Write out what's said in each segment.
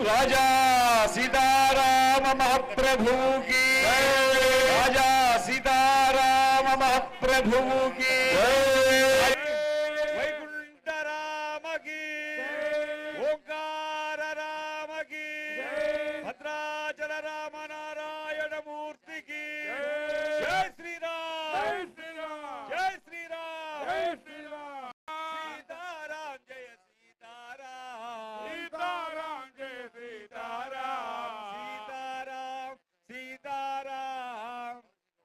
राजा सीताराम महाप्रभु की, राजा सीताराम महाप्रभु की, वैकुंठ राम की, ओंकार राम की, भद्राचल राम नारायण मूर्ति की, जय श्री राम, जय श्री राम, जय श्री राम, जय श्री राम, सीताराम जय सीताराम, सीताराम जय सीताराम, सीताराम सीताराम,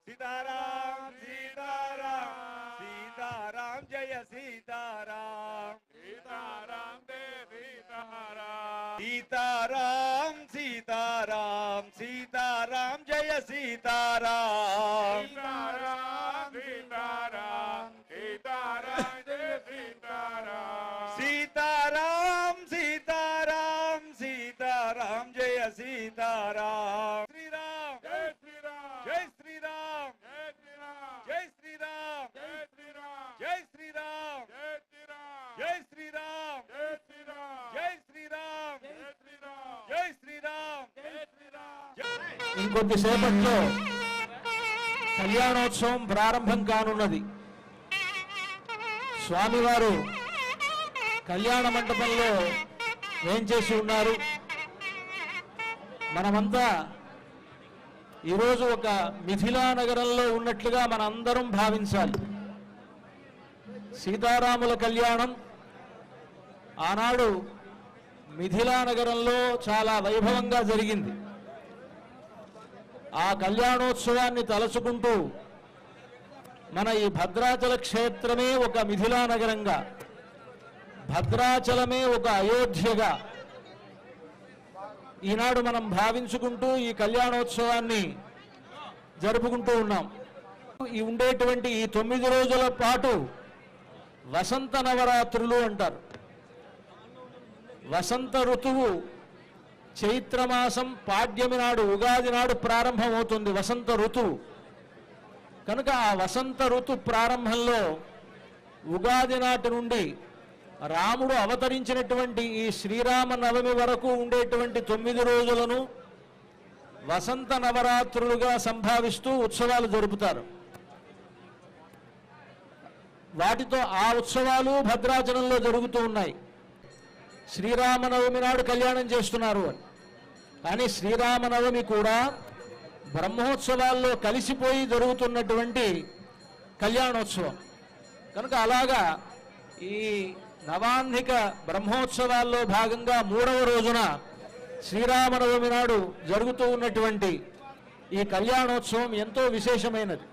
सीताराम सीताराम, सीताराम जय सीताराम, सीताराम जय सीताराम, सीताराम सीताराम, सीताराम जय सीताराम, सीताराम सीताराम, सीताराम जय सीताराम, सीताराम सीताराम, सीताराम जय सीताराम, श्री राम जय श्री राम, जय श्री राम, जय श्री राम, जय श्री राम, जय श्री राम, जय श्री राम, जय श्री राम, जय श्री राम, जय श्री राम, जय श्री राम, जय श्री राम. ఇంకొద్దిసేపట్లో కళ్యాణోత్సవం ప్రారంభం కానున్నది. స్వామివారు కళ్యాణ మండపంలో వేంచేసి ఉన్నారు. మనమంతా ఈరోజు ఒక మిథిలా నగరంలో ఉన్నట్లుగా మనందరం భావించాలి. సీతారాముల కళ్యాణం ఆనాడు మిథిలా నగరంలో చాలా వైభవంగా జరిగింది. ఆ కళ్యాణోత్సవాన్ని తలచుకుంటూ మన ఈ భద్రాచల క్షేత్రమే ఒక మిథిలా నగరంగా, భద్రాచలమే ఒక అయోధ్యగా ఈనాడు మనం భావించుకుంటూ ఈ కళ్యాణోత్సవాన్ని జరుపుకుంటూ ఉన్నాం. ఈ ఉండేటువంటి ఈ 9 రోజుల పాటు వసంత నవరాత్రులు అంటారు. వసంత ఋతువు చైత్రమాసం పాడ్యమి నాడు, ఉగాది నాడు ప్రారంభమవుతుంది వసంత ఋతువు. కనుక ఆ వసంత ఋతు ప్రారంభంలో ఉగాది నాటి నుండి రాముడు అవతరించినటువంటి ఈ శ్రీరామ నవమి వరకు ఉండేటువంటి 9 రోజులను వసంత నవరాత్రులుగా సంభావిస్తూ ఉత్సవాలు జరుపుతారు. వాటితో ఆ ఉత్సవాలు భద్రాచలంలో జరుగుతూ ఉన్నాయి. శ్రీరామనవమి నాడు కళ్యాణం చేస్తున్నారు అని. కానీ శ్రీరామనవమి కూడా బ్రహ్మోత్సవాల్లో కలిసిపోయి జరుగుతున్నటువంటి కళ్యాణోత్సవం కనుక అలాగా ఈ నవాన్నిక బ్రహ్మోత్సవాల్లో భాగంగా 3వ రోజున శ్రీరామనవమి నాడు జరుగుతూ ఉన్నటువంటి ఈ కళ్యాణోత్సవం ఎంతో విశేషమైనది.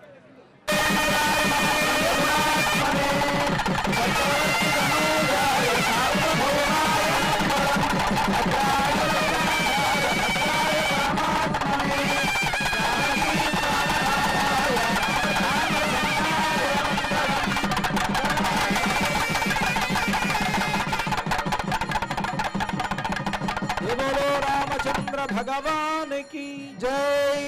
భగవానికి జై.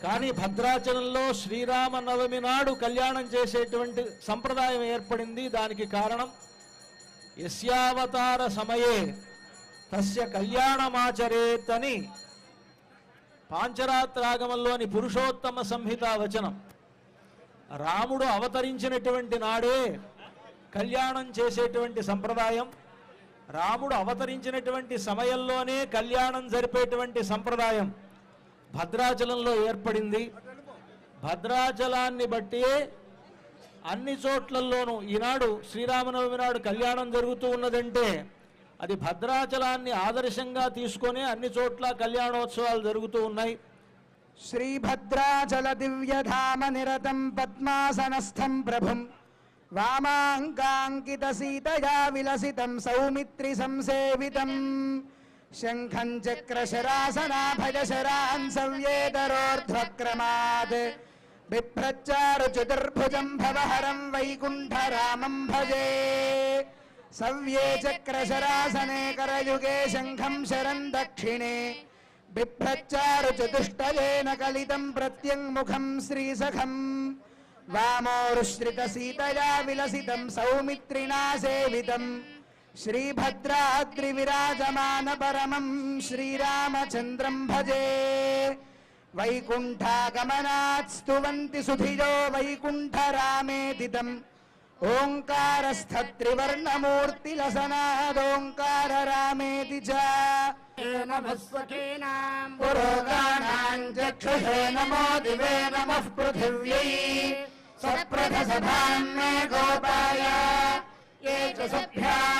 కానీ భద్రాచలంలో శ్రీరామ నవమి నాడు కళ్యాణం చేసేటువంటి సంప్రదాయం ఏర్పడింది. దానికి కారణం యస్యావతార సమయే తస్య కళ్యాణమాచరేత్ అని పాంచరాత్రాగమంలోని పురుషోత్తమ సంహిత వచనం. రాముడు అవతరించినటువంటి నాడే కళ్యాణం చేసేటువంటి సంప్రదాయం, రాముడు అవతరించినటువంటి సమయంలోనే కళ్యాణం జరిపేటువంటి సంప్రదాయం భద్రాచలంలో ఏర్పడింది. భద్రాచలాన్ని బట్టి అన్ని చోట్లలోనూ ఈనాడు శ్రీరామనవమి నాడు కళ్యాణం జరుగుతూ ఉన్నదంటే అది భద్రాచలాన్ని ఆదర్శంగా తీసుకొని అన్ని చోట్ల కళ్యాణోత్సవాలు జరుగుతూ ఉన్నాయి. శ్రీభద్రాచల దివ్యధామ నిరతం పద్మాసనస్థం ప్రభుం వామాంకాంకిత సీతయా విలసితం సౌమిత్రి సంసేవితం శంఖం చక్రశరాసనాభజశరాన్ సవ్యేతరోర్ధ్వక్రమాత్ బిభ్రచ్చారు చతుర్భుజం భవహరం వైకుంఠరామం భజే సవ్యే చక్రశరాసనే కరయుగే శంఖం శరం దక్షిణే బిభ్రచ్చారు చతుష్టయేన కలితం ప్రత్యంముఖం శ్రీసఖం వామోరుశ్రిత సీతయా విలసితం సౌమిత్రినా సేవితం श्रीभद्राद्रि विराजमान परमं श्रीरामचन्द्रं भजे वैकुण्ठागमनात् स्तुवन्ति सुधियो वैकुण्ठरामेदिदम् ओङ्कारस्थत्रिवर्णमूर्तिलसनादोङ्कार रामेति च पुरोगाणाम् चक्षुषे नमो दिवे नमः पृथिव्यै सप्रथसभाम् मे गोपाय ये च सभ्याः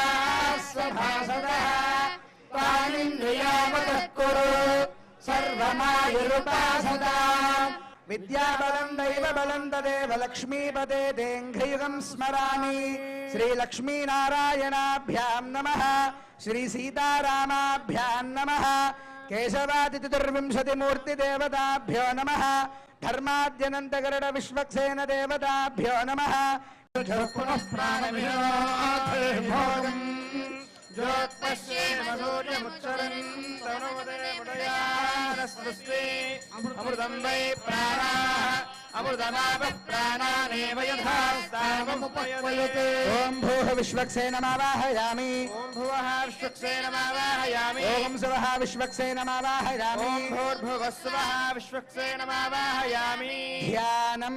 सभासदः तानिन्द्रियावतः कुरु सर्वमायुरुपासदा विद्याबलं दैवबलं तदेव लक्ष्मीपते तेऽङ्घ्रियुगं स्मरामि श्रीलक्ष्मीनारायणाभ्यां नमः श्रीसीतारामाभ्यां नमः केशवादिचतुर्विंशतिमूर्तिदेवताभ्यो नमः धर्माद्यनन्तगरुड विश्वक्सेन देवताभ्यो नमः पुनः प्राणविनोदम् अमृतं वै प्राणाः अमृतमापः प्राणानेव यथा सावमुपयते ॐ भूः विश्वक्सेनमावाहयामि ॐ भुवः विश्वक्सेनमावाहयामि ॐ सुवः विश्वक्सेनमावाहयामि ॐ भूर्भुवस्सुवः विश्वक्सेनमावाहयामि ध्यानं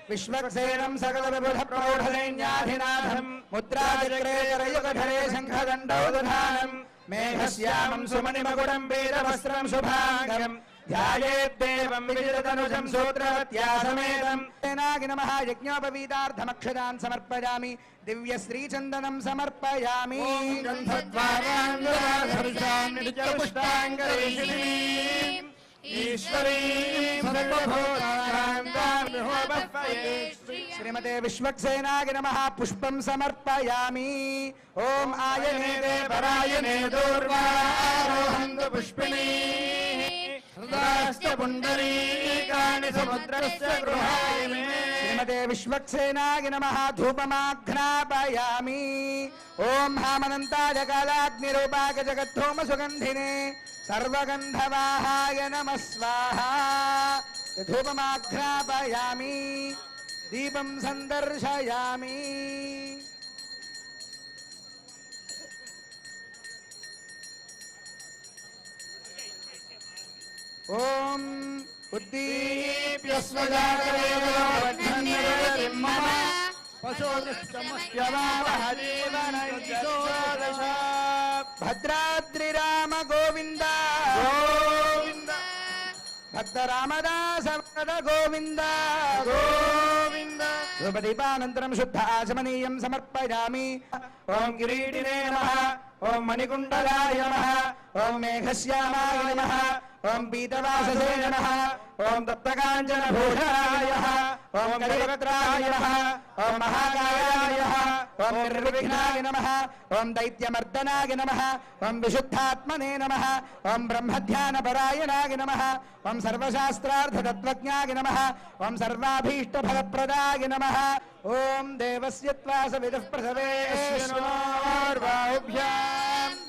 विश्वक्सेनं सकलविबुधप्रौढदैन्याधिनाथं मुद्राचक्रे करयुगधरे शङ्खदण्डौ दधानम् मेघश्यामं सुमणिमकुटं वेदवस्त्रं शुभाङ्गम् ध्यायेद्देवं विजिततनुजं सूत्रवत्या समेतं तेनागि नमः यज्ञोपवीतार्थमक्षदान् समर्पयामि दिव्यश्रीचन्दनं समर्पयामि श्रीमते विश्वक्सेनाय नमः पुष्पं समर्पयामि ॐ आयने देवरायने दूर्वारोहन्तु पुष्पिणी पुण्डरीकाणि समुद्रस्य गृहाय मे श्रीमते विश्वक्सेनाय नमः धूपमाघ्नापयामि ॐ हामनन्ताय कालाग्निरूपाय जगद्धूम सुगन्धिने सर्वगन्धवाहाय नमः स्वाहा धूपमाघ्नापयामि दीपं सन्दर्शयामि ॐ उद्दीप्य स्वजातवेदोर्धन्यवतिं मम पशोदृष्टमस्यवावहदेवनञ्जोदश भद्राद्रिराम गोविन्द गोविन्द भक्तरामदास गोविन्द गोविन्द धूपदीपानन्तरं शुद्ध आचमनीयं समर्पयामि ॐ किरीटिने नमः ॐ मणिकुण्डलाय नमः ॐ मेघश्यामाय नमः ॐ पीतवाससे नमः ॐ तप्तकाञ्चनभूषणाय नमः ॐ कलिवक्त्राय नमः ॐ महाकायाय नमः ॐ निर्विघ्नाय नमः ॐ दैत्यमर्दनाय नमः ॐ विशुद्धात्मने नमः ॐ ब्रह्मध्यानपरायणाय नमः ॐ सर्वशास्त्रार्थतत्त्वज्ञाय नमः ॐ सर्वाभीष्टफलप्रदाय नमः ॐ देवस्य त्वा सविदुः प्रसवेश्वरोर्बाहुभ्याम्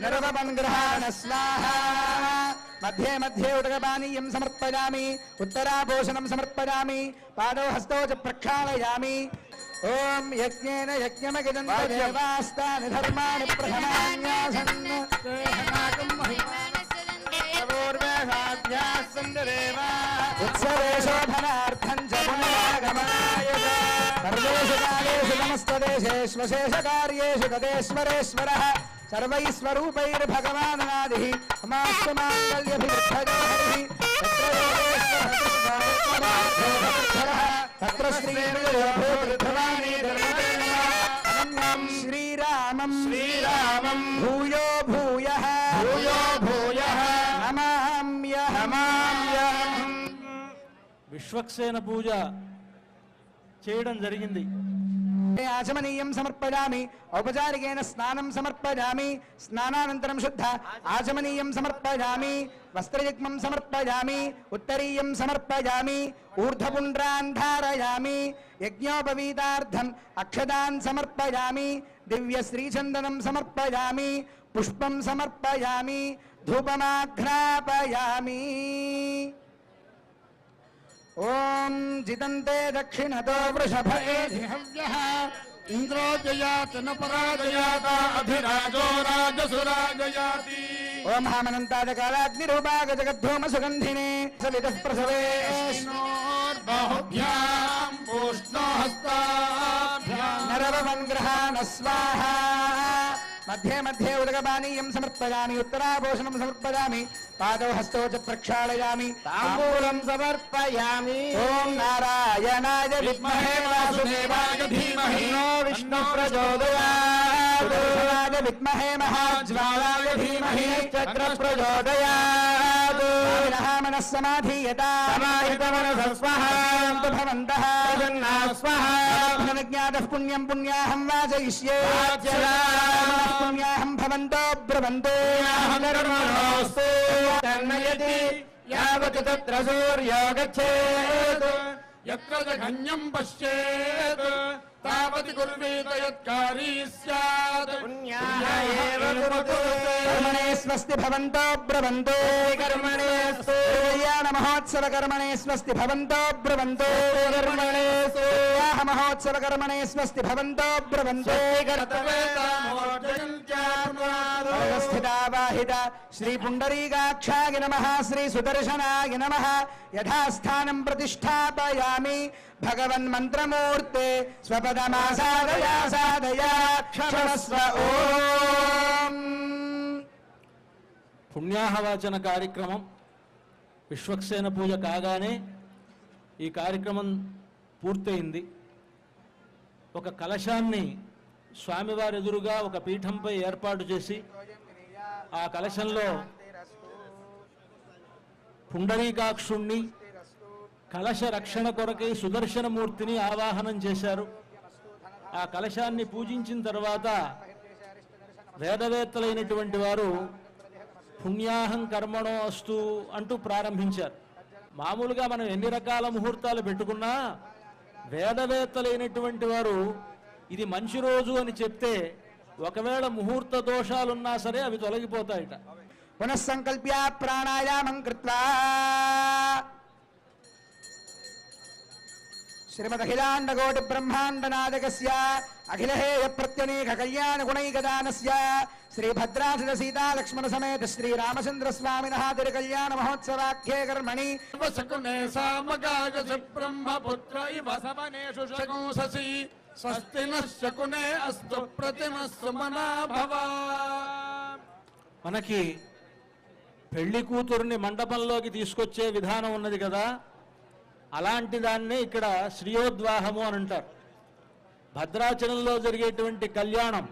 नरवमङ्ग्रहाण स्वाहा मध्ये मध्ये उदकपानीयं समर्पयामि उत्तराभूषणं समर्पयामि पादौ हस्तौ च प्रक्षालयामि ॐ यज्ञेन यज्ञमगिदन्त देवास्तानि धर्माणि प्रथमान्यासन् उत्सवे शोभनार्थं च पुनरागमनाय सर्वेषु कालेषु समस्तदेशेष्वशेषकार्येषु तदेश्वरेश्वरः सर्वैस्वरूपैर्भगवानादिः मास्तु माङ्गल्यभिवृद्धयो हरिः तत्र श्रीर्भवानी श्रीरामं श्रीरामं भूयो भूयः भूयो भूयः नमाम्यहम् విశ్వక్సేన పూజ చేయడం జరిగింది. आचमनीयं समर्पयामि औपचारिकेन स्नानं समर्पयामि स्नानानन्तरं शुद्ध आचमनीयं समर्पयामि वस्त्रयुग्मं समर्पयामि उत्तरीयं समर्पयामि ऊर्ध्वपुण्ड्रान् धारयामि यज्ञोपवीतार्थम् अक्षतान् समर्पयामि दिव्यश्रीचन्दनं समर्पयामि पुष्पं समर्पयामि धूपमाघ्रापयामि ॐ जितन्ते दक्षिणतो वृषभेधिहव्यः ఇంద్రో జయాత్ న పరాజయాత అధిరాజో రాజసురాజయాతి. ఓం మహామనంతాద కాలాగ్నిరూపాగ జగద్ధూమ సుగంధినే సవితః ప్రసవే బాహుభ్యాం పూష్ణహస్తాభ్యాం నరవన్ గ్రహాణ స్వాహా. మధ్యే మధ్యే ఉదకపానీయం సమర్పయామి, ఉత్తరాభూషణం సమర్పయామి, పాదౌ హస్తౌ చ ప్రక్షాళయామి, తాంబూలం సమర్పయామి. ఓం నారాయణాయ విద్మహే వాసుదేవాయ ధీమహి విష్ణు ప్రచోదయాత్. సుదర్శనాయ విద్మహే మహాజ్వాలాయ ధీమహి చక్ర ప్రచోదయాత్. మనః సమాధీయతాం సమాహితమనసస్వహాంతు భవంతః విజ్ఞాతః పుణ్యం పుణ్యాహం వాచయిష్యే పుణ్యాహం భవంతో బ్రవంతో కర్మణోస్తు తన్మయతి యావత్ తత్ర సూర్యో గచ్ఛేత్. యత్ర జఘన్యం పశ్యేత్ తావతి కుర్వేత యత్కారీ స్యాత్. పుణ్యాయేవ కురుతే. కర్మణే స్వస్తి భవంతో బ్రవంతో కర్మణేస్తు. కళ్యాణ మహోత్సవ కర్మణే స్వస్తి భవంతో బ్రవంతో కర్మణేస్తు. వివాహ మహోత్సవ కర్మణే స్వస్తి భవంతో బ్రవంతో స్థితావాహిత శ్రీ పుండరీకాక్షాయ నమః, శ్రీ సుదర్శనాయ నమః. యథాస్థానం ప్రతిష్టాపయామి భగవన్ మంత్రమూర్తే స్వపదమాసాదయా సాదయా క్షమస్వ. ఓం పుణ్యాహవాచన కార్యక్రమం విశ్వక్సేన పూజ కాగానే ఈ కార్యక్రమం పూర్తయింది. ఒక కలశాన్ని స్వామివారి ఎదురుగా ఒక పీఠంపై ఏర్పాటు చేసి ఆ కలశంలో పుండరీకాక్షుణ్ణి, కలశ రక్షణ కొరకై సుదర్శనమూర్తిని ఆవాహనం చేశారు. ఆ కలశాన్ని పూజించిన తర్వాత వేదవేత్తలైనటువంటి వారు పుణ్యాహం కర్మణో అస్తు అంటూ ప్రారంభించారు. మామూలుగా మనం ఎన్ని రకాల ముహూర్తాలు పెట్టుకున్నా వేదవేత్తలైనటువంటి వారు ఇది మంచి రోజు అని చెప్తే ఒకవేళ ముహూర్త దోషాలున్నా సరే అవి తొలగిపోతాయట. పునఃసంకల్ప్య ప్రాణాయామం కృత్వా శ్రీమదఖిలాండకోటి బ్రహ్మాండ నాయకస్య అఖిలహేయ ప్రత్యనేక కళ్యాణ గుణైకదానస్య శ్రీ భద్రాచల సీతా లక్ష్మణ సమేత శ్రీ రామచంద్ర స్వామినః తిరుకళ్యాణ మహోత్సవాఖ్యే కర్మణి శకునే సామగాగస బ్రహ్మపుత్ర ఇవ సమనేషు శకుంససి స్వస్తి నః శకునే అస్తు ప్రతిమస్తు మనా భవ. మనకి పెళ్లి కూతురుని మండపంలోకి తీసుకొచ్చే విధానం ఉన్నది కదా, అలాంటి దాన్నే ఇక్కడ శ్రీయోద్వాహము అని అంటారు. భద్రాచలంలో జరిగేటువంటి కళ్యాణం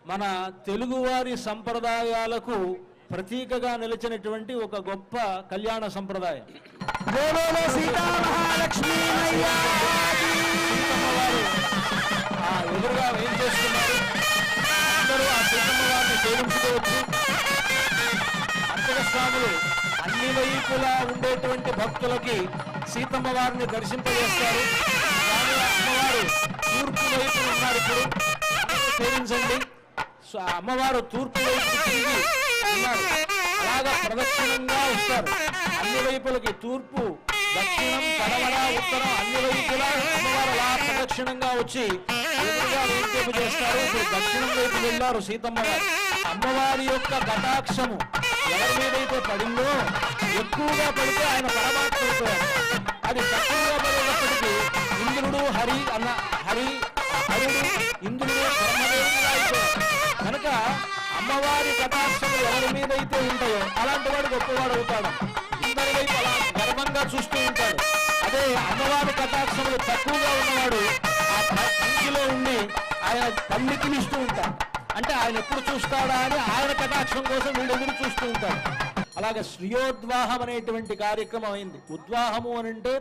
మన తెలుగువారి సంప్రదాయాలకు ప్రతీకగా నిలిచినటువంటి ఒక గొప్ప కళ్యాణ సంప్రదాయం. జయబోలో సీతా మహాలక్ష్మీ మయ్యాకి. సీతమ్మవారు ఆ ఎదురుగా ఏం చేస్తున్నారు, అందరూ ఆ సీతమ్మ వారిని సేవించుకోవచ్చు. అర్చక స్వాములు అన్ని వైపులా ఉండేటువంటి భక్తులకి సీతమ్మ వారిని దర్శింపజేస్తారు. కానీ అమ్మవారు తూర్పు వైపు ఉన్నారు. ఇప్పుడు సేవించండి. అమ్మవారు తూర్పు వైపు తిరిగి ఉన్నారు. అలాగా ప్రదక్షిణంగా వస్తారు. అన్ని వైపులకి తూర్పు, దక్షిణం, పడమర, ఉత్తరం అన్ని వైపులా అమ్మవారు అలా ప్రదక్షిణంగా వచ్చి ఎదురుగా వేంకేపు చేస్తారు. ఇప్పుడు దక్షిణం వైపు వెళ్ళారు సీతమ్మ వారు. అమ్మవారి యొక్క కటాక్షము ఎవరి మీదైతే పడిందో ఎక్కువగా పడితే ఆయన పరమాత్మ అయిపోయారు. అది తక్కువగా పడేటప్పటికీ ఇంద్రుడు హరుడు ఇంద్రుడు బ్రహ్మదేవుడుగా అయిపోయారు. కనుక అమ్మవారి కటాక్షములు ఎవరి మీదైతే ఉంటాయో అలాంటి వాడు గొప్పవాడు అవుతాడు. ఇందరి వైపు అలా గర్వంగా చూస్తూ ఉంటాడు. అదే అమ్మవారి కటాక్షములు తక్కువగా ఉన్నవాడు ఆ పంక్తిలో ఉండి ఆయన తల్లికి ఇస్తూ ఉంటాడు. అంటే ఆయన ఎప్పుడు చూస్తాడా అని ఆయన కటాక్షం కోసం వీళ్ళు ఎదురు చూస్తూ ఉంటారు. అలాగే శ్రీయోద్వాహం అనేటువంటి కార్యక్రమం అయింది. ఉద్వాహము అనంటే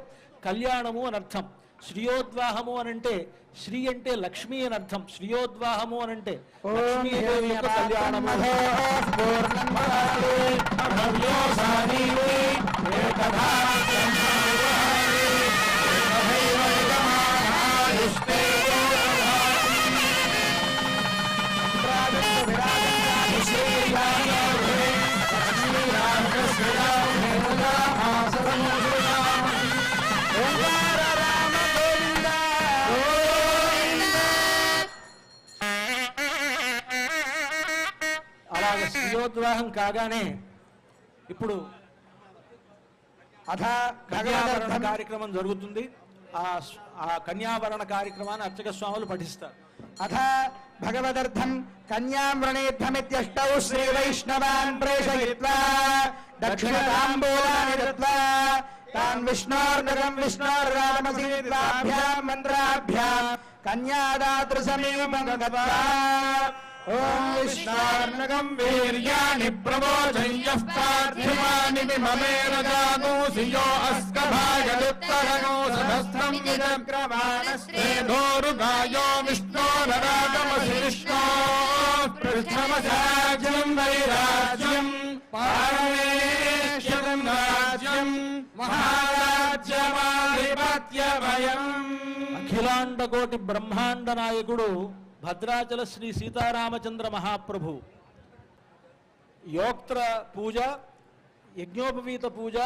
కళ్యాణము అని అర్థం. శ్రీయోద్వాహము అనంటే శ్రీ అంటే లక్ష్మి అని అర్థం. శ్రీయోద్వాహము అనంటే లక్ష్మీదేవి యొక్క కళ్యాణము. అలాగ శ్రీయోద్వాహం కాగానే ఇప్పుడు అథ కన్యావరణ భగవదర్థం కార్యక్రమం జరుగుతుంది. ఆ కన్యావరణ కార్యక్రమాన్ని అర్చక స్వాములు పఠిస్తారు. అథ భగవదర్థం కన్యాం వ్రణేద్ధమిత్యష్టౌ శ్రీ వైష్ణవాన్ ప్రేషయిత్వా దక్షిణతాంబూలాని దత్వా తాన్ విష్ణోర్నగం విష్ణోర్రామసీత్వాభ్యాం మంత్రాభ్యాం కన్యాదాతృ సమీపం గత్వా ఓం విష్ణోర్నగం వీర్యాణి ప్రమోచయ్యః పార్థివాని మమేరజాతో సియో అస్కభాగదుత్తరగో సహస్రం విదగ్రవాణస్తే ధోరుగాయో విష్ణోరరాగమశిరిష్ణో పృష్ఠమసాజ్యం వైరాజ్యం పారమేశ్వరం రాజ్యం మహారాజ్యమాధిపత్యమయం. అఖిలాండకోటి బ్రహ్మాండ నాయకుడు భద్రాచల శ్రీ సీతారామచంద్ర మహాప్రభు యోక్త్ర పూజ, యజ్ఞోపవీత పూజ,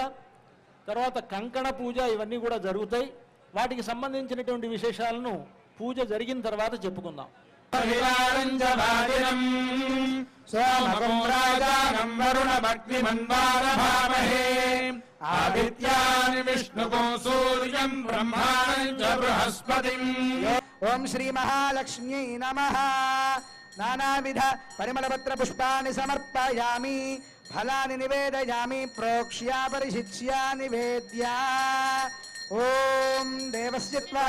తర్వాత కంకణ పూజ ఇవన్నీ కూడా జరుగుతాయి. వాటికి సంబంధించినటువంటి విశేషాలను పూజ జరిగిన తర్వాత చెప్పుకుందాం. సోమకం రాజానం వరుణ భక్తిమన్వారభామహే ఆదిత్యాని విష్ణుకం సూర్యం బ్రహ్మాణం చ బృహస్పతిం. ఓం శ్రీ మహాలక్ష్మ్యై నమః. నానావిధ పరిమళపత్ర పుష్పాన్ని సమర్పయామి, ఫలాని నివేదయామి, ప్రోక్ష్య పరిశిచ్య నివేద్య. ఓం దేవస్య త్వా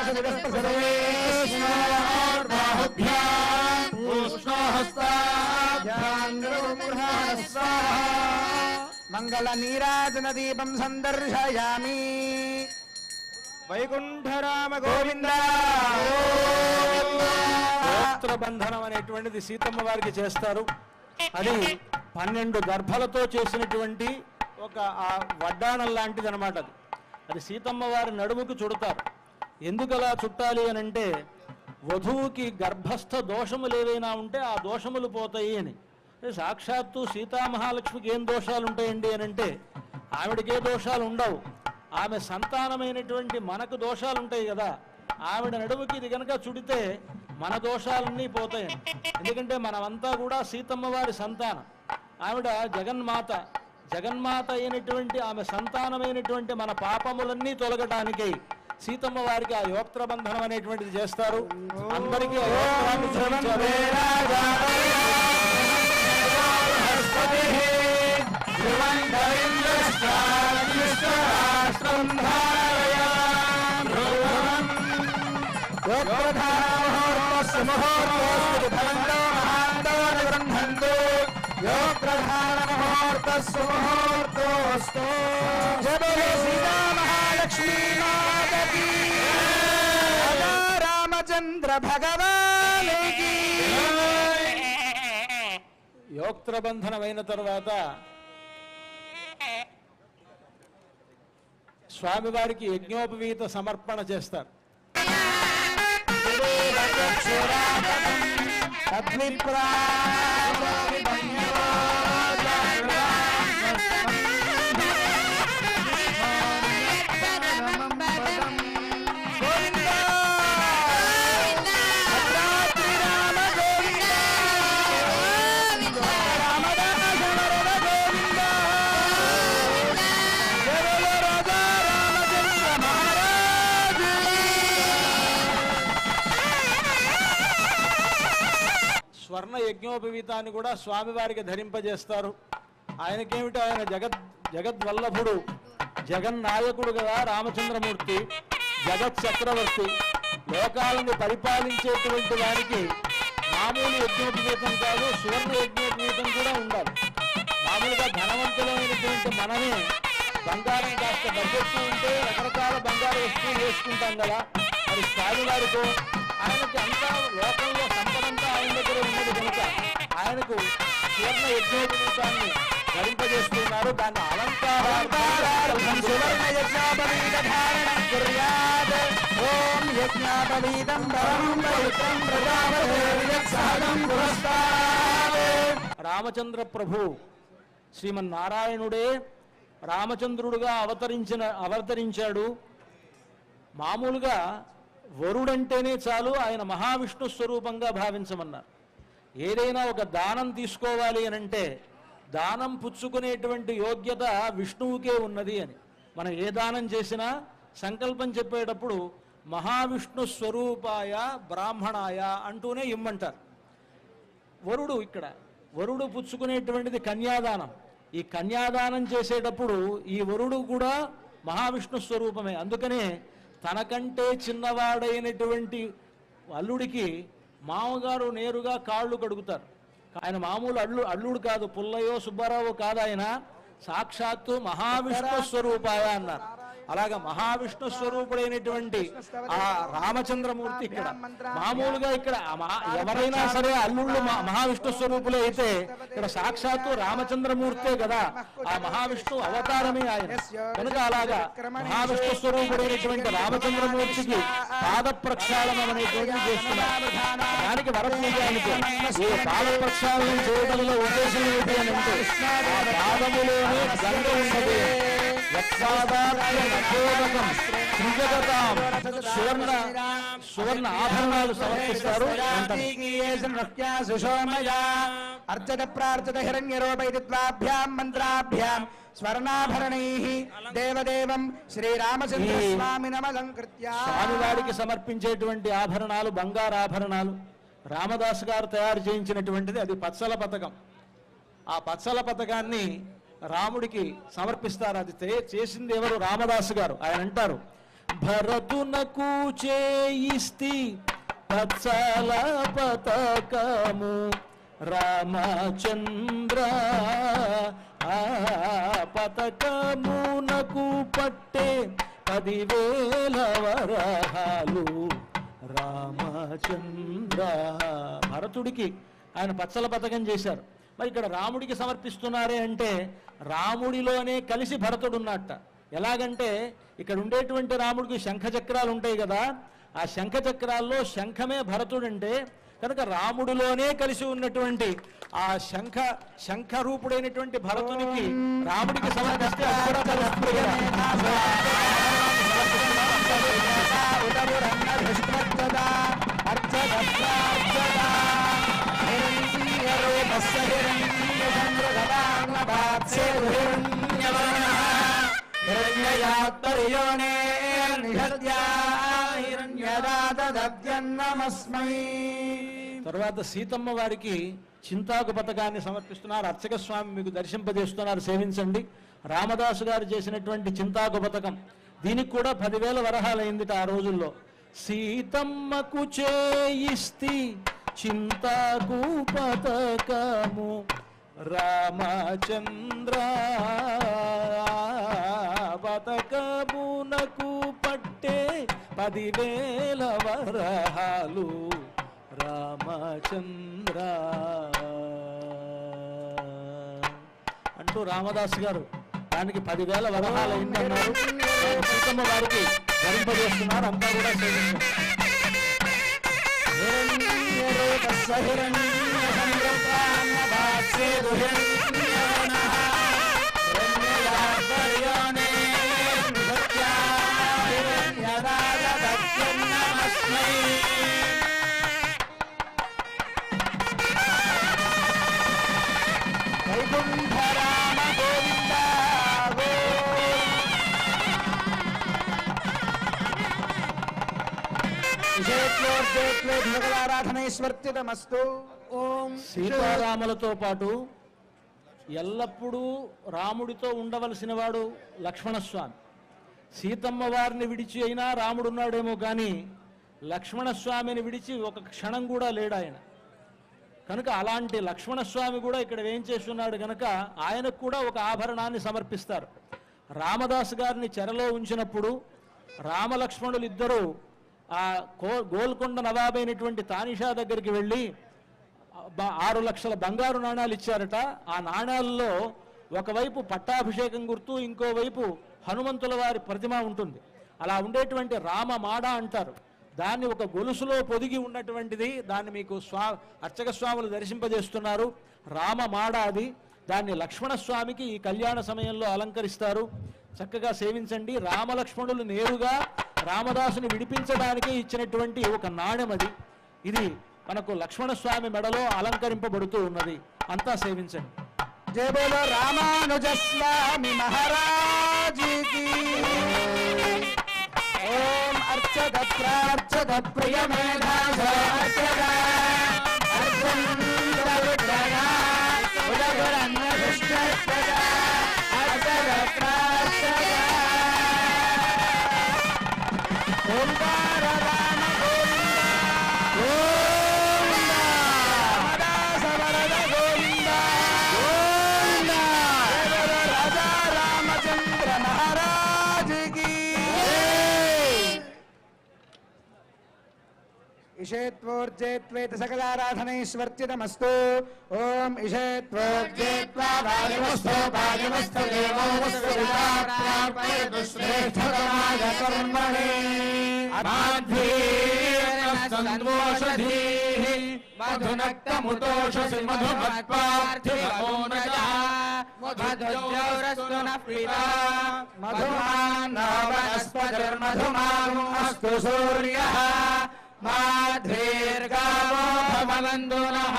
మంగళ నీరాజన దీపం సందర్శయామి. వైకుంఠరామ గోవింద. యోక్త్ర బంధనం అనేటువంటిది సీతమ్మ వారికి చేస్తారు. అది 12 గర్భలతో చేసినటువంటి ఒక వడ్డాణం లాంటిది అనమాట. అది సీతమ్మ వారి నడుముకు చుడతారు. ఎందుకు అలా చుట్టాలి అని అంటే వధువుకి గర్భస్థ దోషములు ఏవైనా ఉంటే ఆ దోషములు పోతాయి అని. సాక్షాత్తు సీతామహాలక్ష్మికి ఏం దోషాలు ఉంటాయండి అని అంటే ఆవిడకే దోషాలు ఉండవు, ఆమె సంతానమైనటువంటి మనకు దోషాలు ఉంటాయి కదా. ఆవిడ నడుముకి ఇది కనుక చుడితే మన దోషాలన్నీ పోతాయి. ఎందుకంటే మనమంతా కూడా సీతమ్మ వారి సంతానం. ఆవిడ జగన్మాత. జగన్మాత అయినటువంటి ఆమె సంతానమైనటువంటి మన పాపములన్నీ తొలగటానికై సీతమ్మ వారికి ఆ యోక్త్ర బంధనం అనేటువంటిది చేస్తారు. అందరికీ ఆ యోక్త్రాన్ని చూపించారు. రామచంద్ర భగవానికి. యోక్త్ర బంధనమైన తర్వాత స్వామివారికి యజ్ఞోపవీత సమర్పణ చేస్తారు. స్వర్ణ యజ్ఞోపవీతాన్ని కూడా స్వామివారికి ధరింపజేస్తారు. ఆయనకేమిటి, ఆయన జగద్వల్లభుడు, జగన్నాయకుడు కదా రామచంద్రమూర్తి, జగత్ చక్రవర్తి. లోకాలను పరిపాలించేటువంటి వారికి మామూలు యజ్ఞోపవీతం కాదు, సువర్ణ యజ్ఞోపవీతం కూడా ఉండాలి. మామూలుగా ధనవంతులైనటువంటి మనమే బంగారం కాస్త బడ్జెట్ ఉంటే రకరకాల బంగారు వస్తువులు వేసుకుంటాం కదా. మరి స్వామివారితో ఆయనకి అంతా లోకంలో సంపదంతా ఆయన దగ్గర ఉన్నది కనుక ఆయనకు సువర్ణ యజ్ఞోపవీతాన్ని ధరింపజేస్తున్నారు. దాన్ని అలంకారార్థం సువర్ణ యజ్ఞోపవీత ధారణం కుర్యాత్. ఓం యజ్ఞోపవీతం పరమం ప్రజాపతిర్యత్సహజం పురస్తాత్. రామచంద్ర ప్రభు శ్రీమన్నారాయణుడే రామచంద్రుడుగా అవతరించాడు. మామూలుగా వరుడంటేనే చాలు ఆయన మహావిష్ణు స్వరూపంగా భావించమన్నారు. ఏదైనా ఒక దానం తీసుకోవాలి అని అంటే దానం పుచ్చుకునేటువంటి యోగ్యత విష్ణువుకే ఉన్నది అని. మనం ఏ దానం చేసినా సంకల్పం చెప్పేటప్పుడు మహావిష్ణు స్వరూపాయ బ్రాహ్మణాయ అంటూనే ఇమ్మంటారు. వరుడు పుచ్చుకునేటువంటిది కన్యాదానం. ఈ కన్యాదానం చేసేటప్పుడు ఈ వరుడు కూడా మహావిష్ణు స్వరూపమే. అందుకనే తనకంటే చిన్నవాడైనటువంటి అల్లుడికి మామగారు నేరుగా కాళ్ళు కడుగుతారు. ఆయన మామూలు అల్లుడు కాదు, పుల్లయ్యో సుబ్బారావు కాదు, ఆయన సాక్షాత్తు మహావిష్ణు స్వరూపాయ అన్నారు. అలాగా మహావిష్ణు స్వరూపుడైనటువంటి ఆ రామచంద్రమూర్తి ఇక్కడ మామూలుగా ఇక్కడ ఎవరైనా సరే అల్లుళ్ళు మహావిష్ణు స్వరూపులే అయితే ఇక్కడ సాక్షాత్తు రామచంద్రమూర్తే కదా, ఆ మహావిష్ణు అవతారమే ఆయన. కనుక అలాగా మహావిష్ణు స్వరూపుడైనటువంటి రామచంద్రమూర్తికి పాద ప్రక్షాళనం అనేటువంటిది చేస్తున్నారు. దానికి వరపూజానికి ఈ పాద ప్రక్షాళనం చేయడంలో ఉద్దేశం ఏంటి అని అంటే ఆ పాదములోనే గంగ ఉన్నది. సువర్ణ ఆభరణాలు సమర్పిస్తారు. అర్చత ప్రార్చత హిరణ్యరూపైత్వాభ్యాం మంత్రాభ్యాం స్వర్ణాభరణైః దేవదేవం శ్రీరామచంద్ర స్వామినమలంకృత్య. స్వామివారికి సమర్పించేటువంటి ఆభరణాలు బంగారు ఆభరణాలు రామదాసు గారు తయారు చేయించినటువంటిది. అది పచ్చల పథకం. ఆ పచ్చల పథకాన్ని రాముడికి సమర్పిస్తారు. అది చేసింది ఎవరు? రామదాసు గారు. ఆయన అంటారు, భరతునకు చేయిస్తి పచ్చల పథకము రామచంద్ర పథకమునకు పట్టే 10,000 వరహాలు రామచంద్ర. భరతుడికి ఆయన పచ్చల పథకం చేశారు. మరి ఇక్కడ రాముడికి సమర్పిస్తున్నారే అంటే రాముడిలోనే కలిసి భరతుడు ఉన్నట్ట. ఎలాగంటే ఇక్కడ ఉండేటువంటి రాముడికి శంఖ చక్రాలు ఉంటాయి కదా, ఆ శంఖ చక్రాల్లో శంఖమే భరతుడు అంటే కనుక రాముడిలోనే కలిసి ఉన్నటువంటి ఆ శంఖ రూపుడైనటువంటి భరతునికి రాముడికి సమర్పిస్తే అది కూడా కలుస్తుంది కదా. తర్వాత సీతమ్మ వారికి చింతాకు పథకాన్ని సమర్పిస్తున్నారు. అర్చక స్వామి మీకు దర్శింపజేస్తున్నారు, సేవించండి. రామదాసు గారు చేసినటువంటి చింతాకు పథకం, దీనికి కూడా 10,000 వరహాలైందిట ఆ రోజుల్లో. సీతమ్మకు చేయిస్తి చింతాకు పథకము రామచంద్ర పథకమునకు పట్టే 10,000 వరహాలు రామచంద్ర అంటూ రామదాసు గారు దానికి 10,000 వరహాలు అయిందన్నారు. సీతమ్మ వారికి ధరింపజేస్తున్నారు. అంతా కూడా సీతారాములతో పాటు ఎల్లప్పుడూ రాముడితో ఉండవలసిన వాడు లక్ష్మణస్వామి. సీతమ్మ వారిని విడిచి అయినా రాముడున్నాడేమో కానీ లక్ష్మణస్వామిని విడిచి ఒక క్షణం కూడా లేడు ఆయన. కనుక అలాంటి లక్ష్మణస్వామి కూడా ఇక్కడ ఏం చేస్తున్నాడు కనుక ఆయనకు కూడా ఒక ఆభరణాన్ని సమర్పిస్తారు. రామదాసు గారిని చెరలో ఉంచినప్పుడు రామలక్ష్మణులు ఇద్దరూ ఆ గోల్కొండ నవాబైనటువంటి తానిషా దగ్గరికి వెళ్ళి 6 లక్షల బంగారు నాణాలు ఇచ్చారట. ఆ నాణాల్లో ఒకవైపు పట్టాభిషేకం గుర్తు, ఇంకోవైపు హనుమంతుల వారి ప్రతిమ ఉంటుంది. అలా ఉండేటువంటి రామమాడ అంటారు. దాన్ని ఒక గొలుసులో పొదిగి ఉన్నటువంటిది. దాన్ని మీకు అర్చక స్వాములు దర్శింపజేస్తున్నారు. రామమాడ అది. దాన్ని లక్ష్మణస్వామికి ఈ కళ్యాణ సమయంలో అలంకరిస్తారు. చక్కగా సేవించండి. రామలక్ష్మణులు నేరుగా రామదాసుని విడిపించడానికి ఇచ్చినటువంటి ఒక నాణెం అది. ఇది మనకు లక్ష్మణస్వామి మెడలో అలంకరింపబడుతూ ఉన్నది. అంతా సేవించండి. జయ బోలో రామానుజ స్వామి మహారాజుకి. ఓం అర్చద ప్రార్చద ప్రియ మేధాజ అర్చద ఓంకార రామ గోవింద రామదాస వరద గోవింద గోవింద రాజా రామచంద్ర మహారాజుకి. ఇషేత్వోర్జేత్వేత సకలారాధనైశ్వర్చితమస్తు. ఓం ఇషేత్వోర్జేత్వా భాగవస్తు భాగవస్తు దేవో వస్తు ప్రాప్యతు శ్రేష్ఠతమాయ కర్మణి సంతోషధీః మధునక్తముతోషసి మధుమత్పార్థివమోనజః మధుజ్యోరస్తు నః పితా మధుమాన్నవనస్పతిర్మధుమానం అస్తు సూర్యః మాధ్వేర్గావో భవంతునః.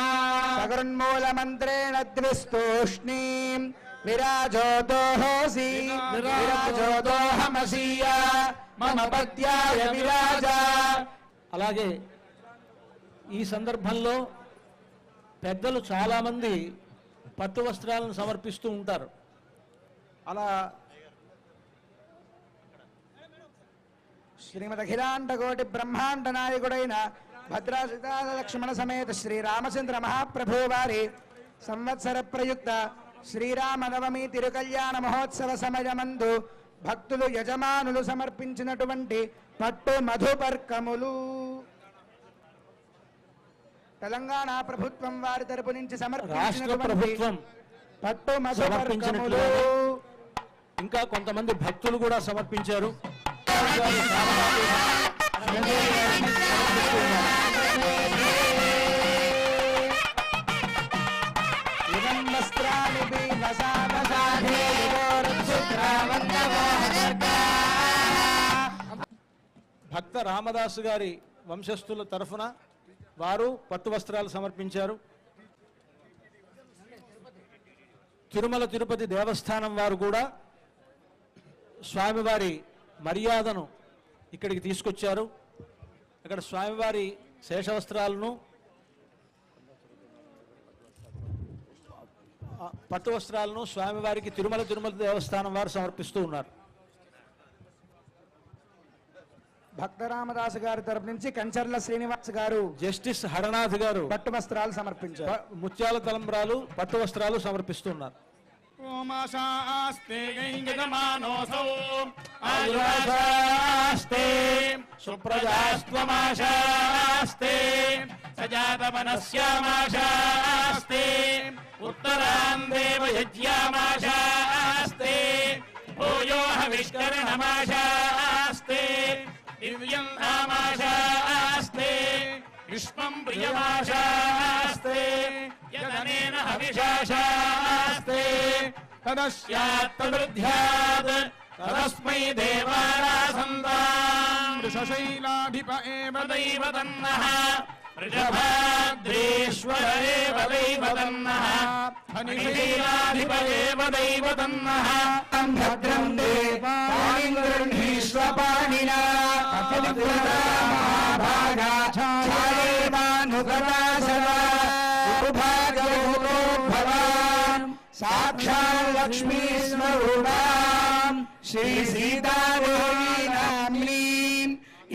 సగృన్మూలమంత్రేణ ద్విస్తూష్ణీం విరాజోదోహోసి విరాజోదోహమసీయ మమ పత్యాయ విరాజ. అలాగే ఈ సందర్భంలో పెద్దలు చాలామంది పట్టు వస్త్రాలను సమర్పిస్తూ ఉంటారు. అలా శ్రీమద్ అఖిలాండకోటి బ్రహ్మాండ నాయకుడైన భద్రాసీతాల లక్ష్మణ సమేత శ్రీరామచంద్ర మహాప్రభు వారి సంవత్సర ప్రయుక్త శ్రీరామనవమి తిరుకల్యాణ మహోత్సవ సమయమందు భక్తులు యజమానులు సమర్పించినటువంటి పట్టు మధుపర్కములు తెలంగాణ ప్రభుత్వం వారి తరపు నుంచి రాష్ట్ర సమర్పించినటువంటి ప్రభుత్వం పట్టు మధుపర్కములు ఇంకా కొంతమంది భక్తులు కూడా సమర్పించారు. భక్త రామదాసు గారి వంశస్థుల తరఫున వారు పట్టు వస్త్రాలు సమర్పించారు. తిరుమల తిరుపతి దేవస్థానం వారు కూడా స్వామివారి మర్యాదను ఇక్కడికి తీసుకొచ్చారు. అక్కడ స్వామివారి శేషవస్త్రాలను పట్టు వస్త్రాలను స్వామివారికి తిరుమల దేవస్థానం వారు సమర్పిస్తూ ఉన్నారు. భక్త రామదాసు గారి తరపు నుంచి కంచర్ల శ్రీనివాస్ గారు జస్టిస్ హరనాథ్ గారు పట్టు వస్త్రాలు సమర్పించారు. ముత్యాల తలంబ్రాలు పట్టు వస్త్రాలు సమర్పిస్తున్నారు. ఓమాశాస్తే గైంగమానోసౌ ఆయురాశాస్తే సుప్రజాస్త్వమాశాస్తే సజాతమనస్యామాశాస్తే ఉత్తరాం దేవయజ్యామాశాస్తే భూయో హవిష్కరణమాశాస్తే దివ్యం ధామాశాస్తే విశ్వం ప్రియమాశాస్తే యదనేన హవిషాశాస్తే తదస్యాత్తదృధ్యాత్ తదస్మై దేవానాసంతాం వృషశైలాధిప ఏవ దైవతన్నః వృషభాద్రీశ్వర ఏవ దైవతన్నః ఫణిశైలాధిప ఏవ దైవతన్నః భద్రం దేవాణిం గృహీష్వపాణినా మహాభాగా ఛాయేమానుగతాసవా ఉపభాగో భవాన్ సాక్షాత్ లక్ష్మీ స్వరూపాం శ్రీ సీతాదేవి నామ్నీం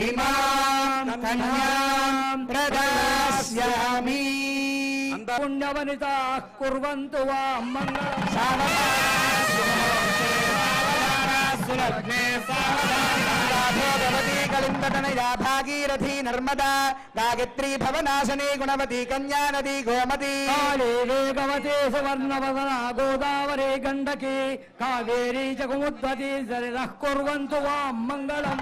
ఇమాం కన్యాం ప్రదాస్యామి. పుణ్యవనితా కుర్వంతు వా మంగళం. భాగీరథీ నర్మదా గాయత్రీ భవనాశనే గుణవతి కన్యా నదీ గోమతి కాళీ వేగవతే సువర్ణవదనా గోదావరి గండకి కావేరీ జగముద్వతి సరిరః కుర్వంతు వా మంగళం.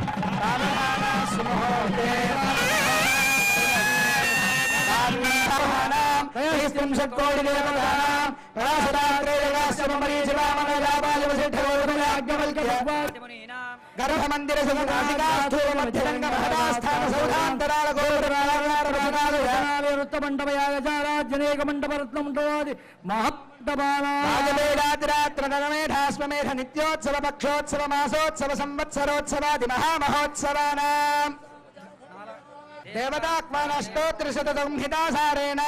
కోటి దేవతానాం పరాశరాత్రే గర్భమందిర సుఖనాసికాస్థూల మధ్యరంగ మహదాస్థాన సౌధాంతరాల వృత్తమండపయాగజారాజ్యనేక మండపరత్నమండవాది మహావేదాద్రాత్రగమేధాస్వమేధ నిత్యోత్సవ పక్షోత్సవ మాసోత్సవ సంవత్సరోత్సవాది మహామహోత్సవానాం దేవతాక్మానష్టోత్రిశతసంహితాసారేణ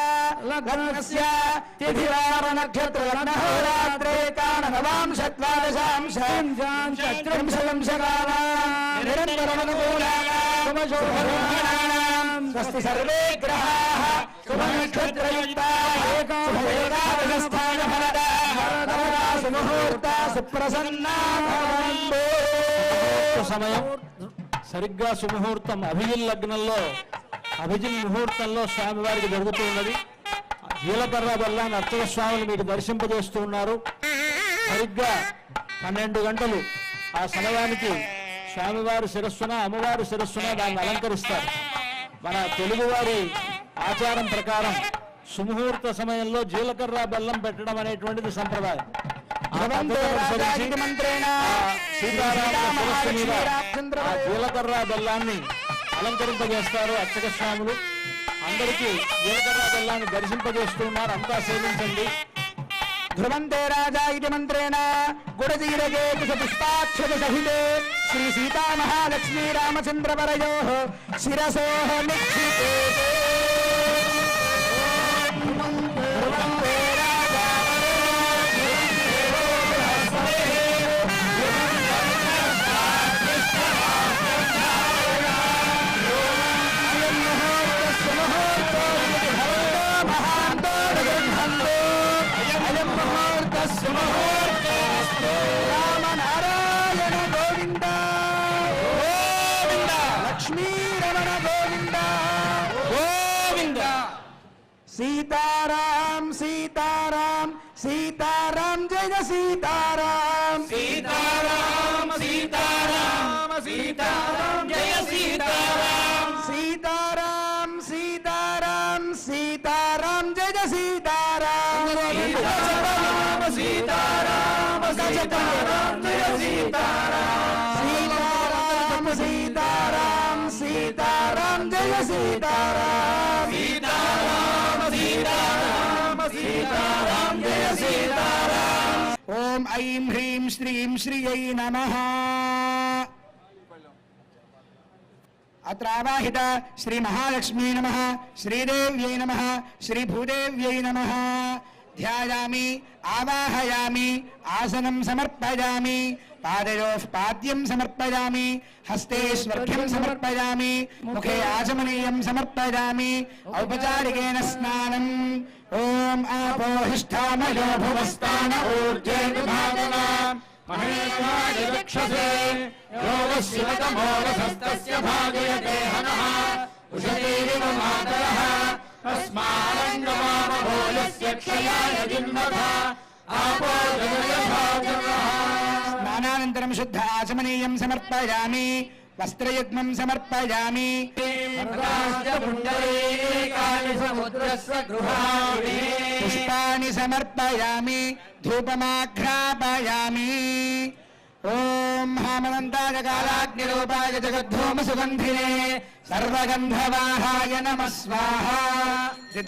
లగ్నస్య తిథివారనక్షత్రలగ్నహోరాత్రే కాలనవాంశద్వాదశాంశ నిరంతరమనుకూలానాం స్వస్తి సర్వే గ్రహాః శుభనక్షత్రయుక్తాః శుభయోగాస్థానఫలదాః సుముహూర్తా సుప్రసన్నాః సమయం సరిగ్గా సుముహూర్తం అభిజిల్ లగ్నంలో అభిజిల్ ముహూర్తంలో స్వామివారికి జరుగుతూ ఉన్నది. జీలకర్ర బెల్లాన్ని అర్చక స్వాములు మీకు దర్శింపజేస్తూ ఉన్నారు. సరిగ్గా 12 గంటలు ఆ సమయానికి స్వామివారి శిరస్సున అమ్మవారి శిరస్సున దాన్ని అలంకరిస్తారు. మన తెలుగువారి ఆచారం ప్రకారం సుముహూర్త సమయంలో జీలకర్ర బెల్లం పెట్టడం అనేటువంటిది సంప్రదాయం. జీలకర్ర బెల్లాన్ని అలంకరింపజేస్తారు అర్చక స్వాములు. అందరికీ జీలకర్ర బెల్లాన్ని దర్శింపజేస్తున్నారు. అంతా సేవించండి. ధ్రువంతే రాజా ఇది మంత్రేణ గుడజీరగే పుష్పాక్షత సహితే శ్రీ సీతా మహాలక్ష్మీ రామచంద్రవరయో శిరసో నిక్షితే రామనారాయణ గోవింద గోవింద లక్ష్మీ రమణ గోవింద గోవింద సీతారాం సీతారాం సీతారాం జయ సీతారాం సీతారాం సీతారాం సీతారాం జయ సీతారాం సీతారాం సీతారాం సీతారాం జయ సీతారాం సీతారామ సీతారాం జయ సీతారాం సీతారామ సీతారాం సీతారాం జయ సీతారాం సీతారామ సీతారామ సీతారాం జయ సీతారాం. ఓం ఐం హ్రీం శ్రీం శ్రియై నమః. అత్రావాహిత శ్రీ మహాలక్ష్మీ నమః, శ్రీదేవ్యై నమః, శ్రీభూదేవ్యై నమః. ధ్యాయామి ఆవాహయామి ఆసనం సమర్పయామి పాదయోః పాద్యం సమర్పయామి హస్తే స్వర్ఘ్యం సమర్పయామి ముఖే ఆచమనీయం సమర్పయామి ఔపచారికేన స్నానం. ఓం ఆపోహిష్ఠామయో భువస్థాన ఊర్జే విభావనా మహేశ్వరాయ రక్షసే యోగశివతమోరసస్తస్య భాగయతే హనః ఉషతీరివ మాతరః తస్మారంగమామభూయస్య క్షయాయ జిన్మథ ఆపో జగయభాజనః. స్నానానంతరం శుద్ధ ఆచమనీయం సమర్పయామి వస్త్రయుగ్మం సమర్పయామి పుష్పాణి సమర్పయామి ధూపమాఘ్రాపయామి. ఓం హామనంతాయ కాలాగ్నిరూపాయ జగద్ధూమ సుగంధినే సర్వగంధవాహాయ నమః స్వాహా.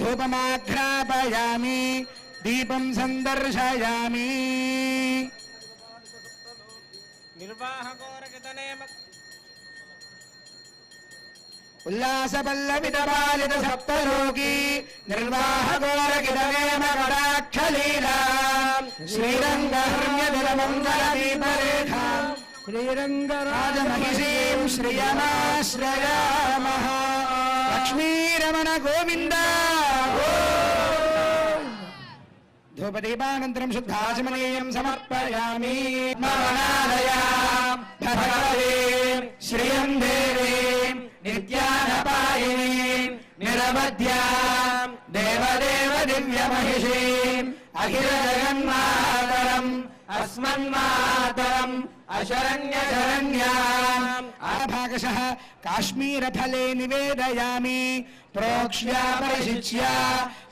ధూపమాఘ్రాపయామి దీపం సందర్శయామి. ఉల్లాసపల్లవితపాలిత సప్తలోకి నిర్వాహగోరకితనేమ కటాక్షలీలా శ్రీరంగహర్మ్యదిరమంగళదీపరేఖ శ్రీరంగరాజమహిషీం శ్రియమాశ్రయామః. లక్ష్మీరమణ గోవింద. ధూపదీపానంతరం శుద్ధాచమనీయం సమర్పయామి. భగవతీం శ్రియం దేవీం నిత్యానపాయినీం నిరవధ్యాం దేవదేవ దివ్యమహిషీం అఖిల జగన్మాతరం అస్మన్మాతరం అశరణ్యశరణ్యాం. ఆభాగశః కాశ్మీరఫలే నివేదయామి ప్రోక్ష్యా పరిశిచ్య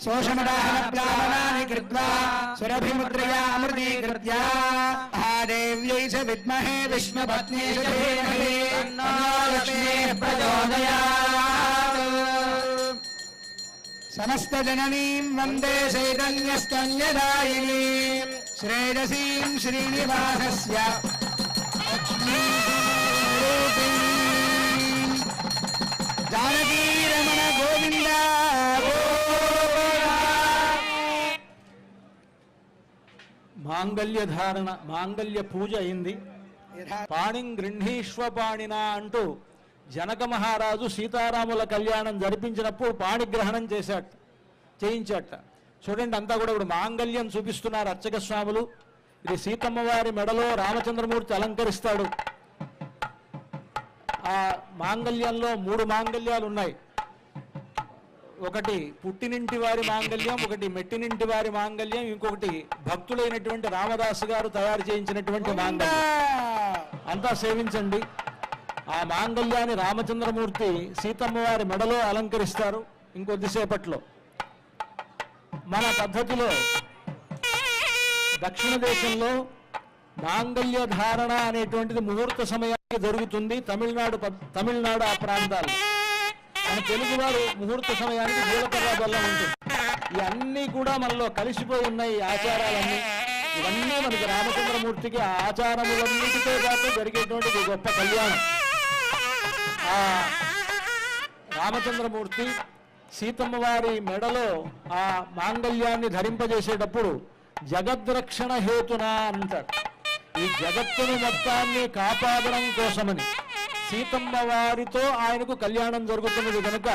శోషమడాహన ప్లావనాని కృత్వా సురభిముద్రయా అమృతీకృత్య. మహాదేవ దేవ్యై చ విద్మహే విష్ణుపత్నే చ ధీమహి తన్నో లక్ష్మీః ప్రచోదయాత్. సమస్త జననీం వందే చైతన్యస్తన్యదాయినీం శ్రేయసీం శ్రీనివాసస్య లక్ష్మీస్వరూపిణీం జానకీ రమణ గోవింద మాంగళ్య ధారణ, మాంగళ్య పూజ అయింది. పాణిం గృహీష్వ పాణిన అంటూ జనక మహారాజు సీతారాముల కళ్యాణం జరిపించినప్పుడు పాణిగ్రహణం చేయించాట. చూడండి, అంతా కూడా ఇప్పుడు మాంగళ్యం చూపిస్తున్నారు అర్చక స్వాములు. ఇది సీతమ్మ వారి మెడలో రామచంద్రమూర్తి అలంకరిస్తాడు. ఆ మాంగళ్యంలో 3 మాంగళ్యాలు ఉన్నాయి. ఒకటి పుట్టినింటి వారి మాంగళ్యం, ఒకటి మెట్టినింటి వారి మాంగళ్యం, ఇంకొకటి భక్తులైనటువంటి రామదాసు గారు తయారు చేయించినటువంటి మాంగళ్యం. అంతా సేవించండి. ఆ మాంగళ్యాన్ని రామచంద్రమూర్తి సీతమ్మ వారి మెడలో అలంకరిస్తారు ఇంకొద్దిసేపట్లో. మన పద్ధతిలో దక్షిణ దేశంలో మాంగళ్య ధారణ అనేటువంటిది ముహూర్త సమయానికి జరుగుతుంది. తమిళనాడు ఆ ప్రాంతాలు. మన తెలుగువారు ముహూర్త సమయానికి జీలకర్ర బెల్లం ఉంటుంది. ఇవన్నీ కూడా మనలో కలిసిపోయి ఉన్నాయి. ఈ ఆచారాలన్నీ ఇవన్నీ మనకి రామచంద్రమూర్తికి ఆ ఆచారములన్నిటితో పాటు జరిగేటువంటి గొప్ప కళ్యాణం. ఆ రామచంద్రమూర్తి సీతమ్మ వారి మెడలో ఆ మాంగళ్యాన్ని ధరింపజేసేటప్పుడు జగద్రక్షణ హేతున అంటారు. ఈ జగత్తును మొత్తాన్ని కాపాడడం కోసమని సీతమ్మ వారితో ఆయనకు కళ్యాణం జరుగుతున్నది కనుక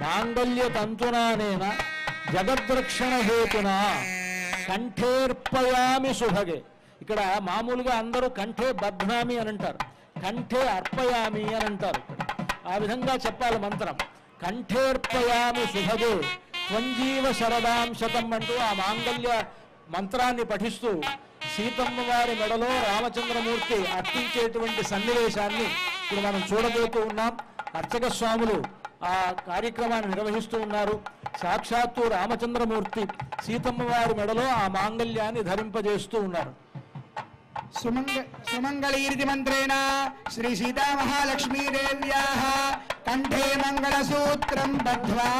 మాంగళ్య తంతునానేన జగద్రక్షణ హేతున కంఠేర్పయామి శుభగే. ఇక్కడ మామూలుగా అందరూ కంఠే బధ్నామి అని అంటారు, కంఠే అర్పయామి అని అంటారు. ఆ విధంగా చెప్పాలి మంత్రం. కంఠేర్పయామి శుభగే త్వంజీవ శరదాం శతం అంటూ ఆ మాంగళ్య మంత్రాన్ని పఠిస్తూ సీతమ్మ వారి మెడలో రామచంద్రమూర్తి అర్పించేటువంటి సన్నివేశాన్ని ఇప్పుడు మనం చూడబోతూ ఉన్నాం. అర్చక స్వాములు ఆ కార్యక్రమాన్ని నిర్వహిస్తూ ఉన్నారు. సాక్షాత్తు రామచంద్రమూర్తి సీతమ్మ వారి మెడలో ఆ మాంగళ్యాన్ని ధరింపజేస్తూ ఉన్నారు. సుమంగళీరితి మంత్రేణ శ్రీ సీతా మహాలక్ష్మీదేవ్యాః కంఠే మంగళసూత్రం బద్ధ్వా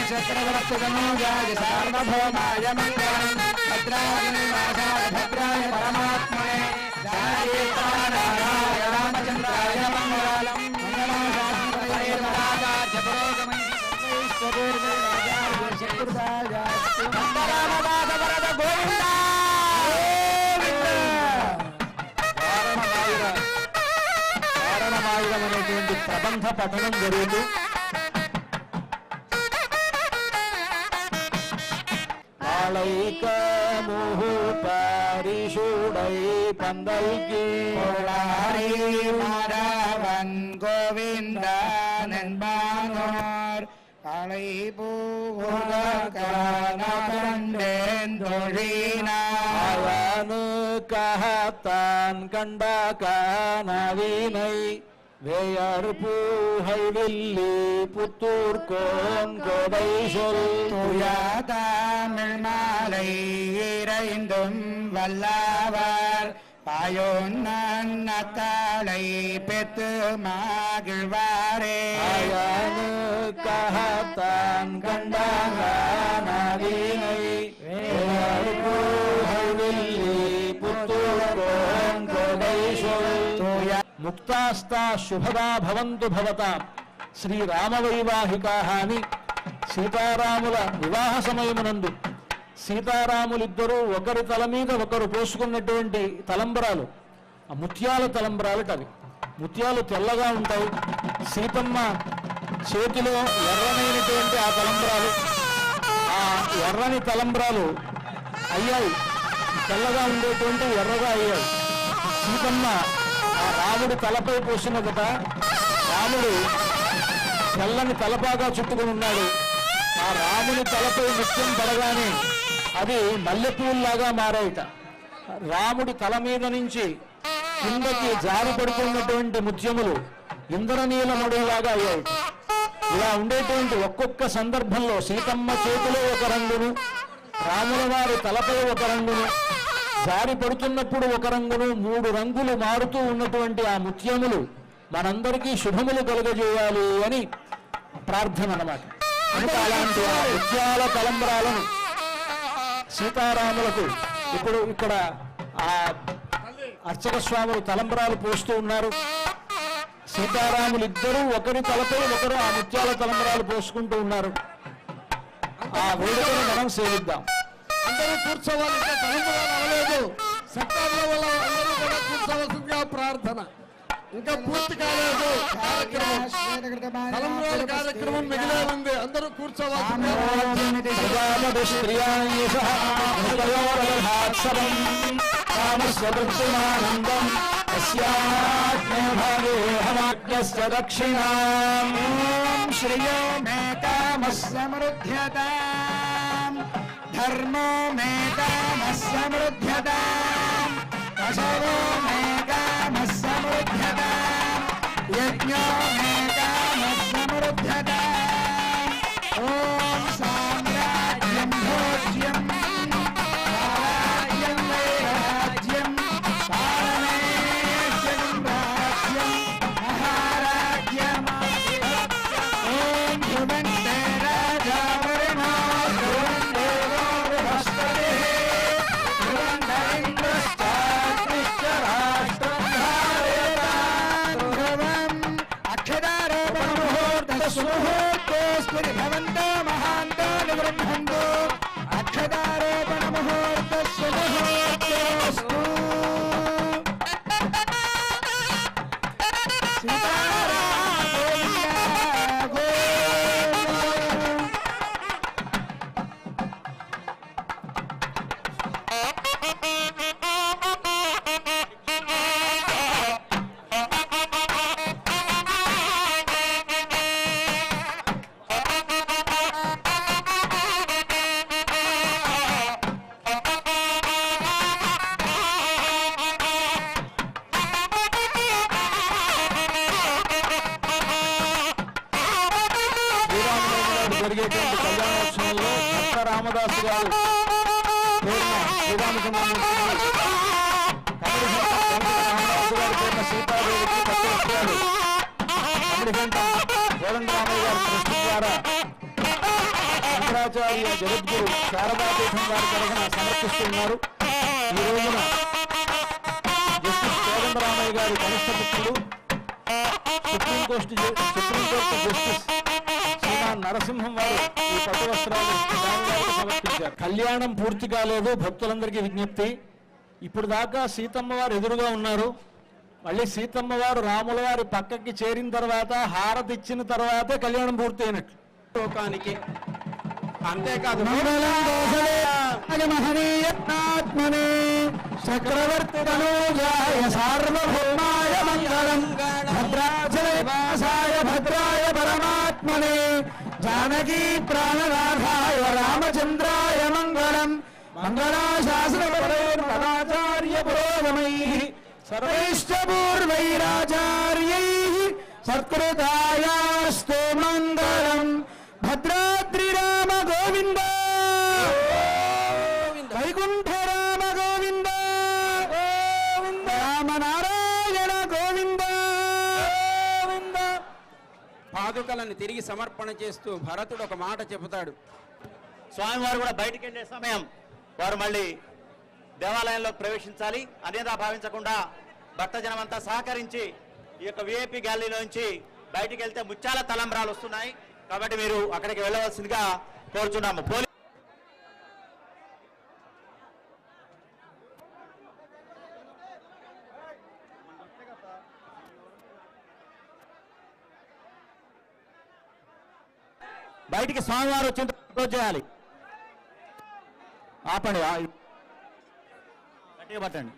చక్రవర్తితనూజాయ సార్వభౌమాయ మంగళం భద్రాయ పరమాత్మనే జానకీకానాయ రామచంద్రాయ మంగళం వారణమాయుధం అనేటువంటి ప్రబంధ పఠనం జరుగుతూ காளைக்கமுகு பரிசூடை பந்தல்கி மாதவன் கோவிந்த நண்பானோர் காளை பூகண்டேந்தொழினாவனு கஹத்தான் கண்ட கனவினை வேயர் பூஹை வில்லி புத்தூர் கோன் கோதை சொல் தமிழ் மாலை இறைந்தும் வல்லவர் பாயோன்னக்காளை பெத்து மகிழ்வாரே அயனு கஹத்தான் கண்டகனவினை வேயர் பூஹை வில்லி புத்தூர் கோன் கோதை சொல் ముక్తాస్తా శుభదా భవంతు భవతాం. శ్రీరామవైవాహికాః అని సీతారాముల వివాహ సమయమునందు సీతారాములిద్దరూ ఒకరి తల మీద ఒకరు పోసుకున్నటువంటి తలంబరాలు, ఆ ముత్యాల తలంబరాలట అవి. ముత్యాలు తెల్లగా ఉంటాయి. సీతమ్మ చేతిలో ఎర్రనైనటువంటి ఆ తలంబరాలు, ఆ ఎర్రని తలంబరాలు అయ్యాయి, తెల్లగా ఉండేటువంటి ఎర్రగా అయ్యాయి. సీతమ్మ ఆ రాముడి తలపై పోసినదట. రాముడు తెల్లని తలపాగా చుట్టుకుని ఉన్నాడు. ఆ రాముని తలపై ముత్యం పడగానే అది మల్లెపూల్లాగా మారాయిట. రాముడి తల మీద నుంచి కిందకి జారి పడుతున్నటువంటి ముత్యములు ఇంద్రనీలమడులాగా అయ్యాయి. ఇలా ఉండేటువంటి ఒక్కొక్క సందర్భంలో సీతమ్మ చేతిలో ఒక రంగును, రాముల వారి తలపై ఒక రంగును, జారి పడుతున్నప్పుడు ఒక రంగును, 3 రంగులు మారుతూ ఉన్నటువంటి ఆ ముత్యములు మనందరికీ శుభములు కలుగజేయాలి అని ప్రార్థన అన్నమాట. కనుక అలాంటి ఆ ముత్యాల తలంబరాలను సీతారాములకు ఇప్పుడు ఇక్కడ ఆ అర్చక స్వాములు తలంబరాలు పోస్తూ ఉన్నారు. సీతారాములు ఇద్దరూ ఒకరి తలపై ఒకరు ఆ ముత్యాల తలంబరాలు పోసుకుంటూ ఉన్నారు. ఆ వేడుకను మనం సేవిద్దాం. అందరూ కూర్చోవాలి. తలంబరాలు అవ్వలేదు. సత్కార్ల వల్ల అందరూ కూడా కూర్చోవలసిందిగా ప్రార్థన. ఇంకా పూర్తి కాలేదు కార్యక్రమం. తలంబరాల కార్యక్రమం మిగిలే ఉంది. అందరూ కూర్చోవాలి. దక్షిణాం శ్రియో మే కామస్సమృద్ధ్యతాం ధర్మో మే కామస్సమృద్ధ్యతాం పశవో మే కామస్సమృద్ధ్యతాం యజ్ఞో మే కామస్సమృద్ధ్యతాం. ఓం సామ్రాజ్యం భోజ్యం రాజ్యం వైరాజ్యం పారమేశ్వరం రాజ్యం మహారాజ్యం. ఓం ధ్రువంతే రాజా వరుణో ధ్రువం దేవో బృహస్పతిః ధ్రువం ఇంద్రశ్చాగ్నిశ్చ రాష్ట్రం ధారయతాం. ధ్రువం అక్షరారోపణ ముహూర్తస్సుముహూర్తోऽస్తు భవంతో మహాంతో నిబృంహంతు. అక్షరారోపణ ముహూర్తస్సుముహూర్తోऽస్తు. సీతారామ గోవింద గోవింద. శ్రీరామనవమి జరిగేటువంటి కళ్యాణోత్సవంలో భక్త రామదాసు గారు పేరున శ్రీరామచంద్రమూర్తి రామదాసు గారి పేరున సీతాదేవికి కొత్త వస్త్రాలు కమిడిగంట కోదండరామయ్య గారి ట్రస్ట్ ద్వారా శంకరాచార్య జగద్గురు శారదాపీఠం వారి తరఫున సమర్పిస్తున్నారు. ఈ రోజున జస్టిస్ కోదండరామయ్య గారి కనిష్ట పుత్రుడు సుప్రీంకోర్టు జస్టిస్ శ్రీమాన్ నరసింహం వారు ఈ పట్టు వస్త్రాలు స్వామివారికి సమర్పించారు. కళ్యాణం పూర్తి కాలేదు. భక్తులందరికీ విజ్ఞప్తి, ఇప్పుడు దాకా సీతమ్మ వారు ఎదురుగా ఉన్నారు. మళ్ళీ సీతమ్మ వారు రాముల వారి పక్కకి చేరిన తర్వాత హారతి ఇచ్చిన తర్వాతే కళ్యాణం పూర్తి అయినట్లు. లోకానికి అంతేకాదు మహనీయత్నాత్మనే చక్రవర్తి తనూజాయ సార్వభౌమాయ మంగళం భద్రాచలవాసాయ భద్రాయ పరమాత్మనే జానకీ ప్రాణనాథాయ రామచంద్రాయ మంగళం మంగళాశాసనపరైర్పదాచార్య పురోగమైః సర్వైశ్చ పూర్వైరాచార్యైః సత్కృతాయాస్తు మంగళం. భద్రాద్రి రామ గోవింద వైకుంఠ రామ గోవింద రామనారాయణ గోవింద గోవింద. పాదుకలను తిరిగి సమర్పణ చేస్తూ భరతుడు ఒక మాట చెబుతాడు. స్వామివారు కూడా బయటికి వెళ్ళే సమయం వారు మళ్ళీ దేవాలయంలో ప్రవేశించాలి. అన్యదా భావించకుండా భక్తజనం అంతా సహకరించి ఈ యొక్క విఐపి గ్యాలరీలోంచి బయటికి వెళ్తే ముత్యాల తలంబ్రాలు వస్తున్నాయి. కాబట్టి మీరు అక్కడికి వెళ్ళవలసిందిగా కోరుచున్నాము. బయటికి స్వామివారు వచ్చిన క్లోజ్ చేయాలి. ఆపండి, గట్టిగా పట్టండి.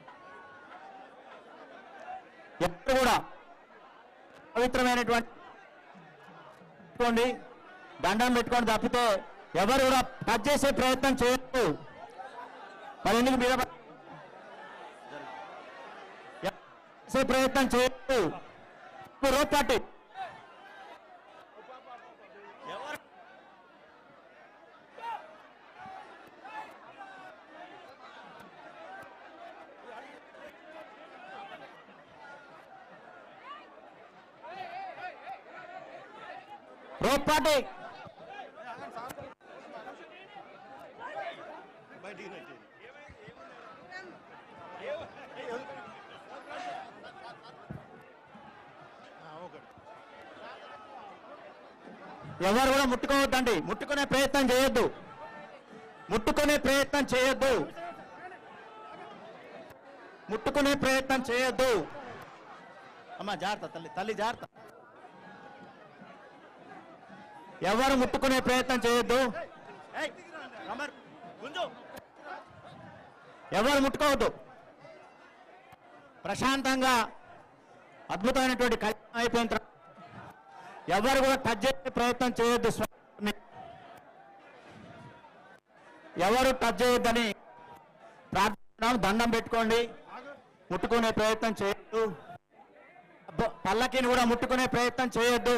ఎప్పుడు కూడా పవిత్రమైనటువంటి దండం పెట్టుకొని తప్పితే ఎవరు కూడా టచ్ చేసే ప్రయత్నం చేయొద్దు. మరి ఎందుకు మీద చేసే ప్రయత్నం చేయొద్దు. రోప్ పార్టీ రోప్ పార్టీ ఎవరు కూడా ముట్టుకోవద్దండి. ముట్టుకునే ప్రయత్నం చేయొద్దు. ముట్టుకునే ప్రయత్నం చేయొద్దు. ముట్టుకునే ప్రయత్నం చేయొద్దు. అమ్మా జాగ్రత్త, తల్లి జాగ్రత్త. ఎవరు ముట్టుకునే ప్రయత్నం చేయొద్దు. ఎవరు ముట్టుకోవద్దు. ప్రశాంతంగా అద్భుతమైనటువంటి కళ్యాణం అయిపోయిన తర్వాత ఎవరు కూడా టచ్ చేసే ప్రయత్నం చేయొద్దు. స్వామిని ఎవరు టచ్ చేయొద్దని ప్రార్థన, దండం పెట్టుకోండి. ముట్టుకునే ప్రయత్నం చేయొద్దు. పల్లకిని కూడా ముట్టుకునే ప్రయత్నం చేయొద్దు.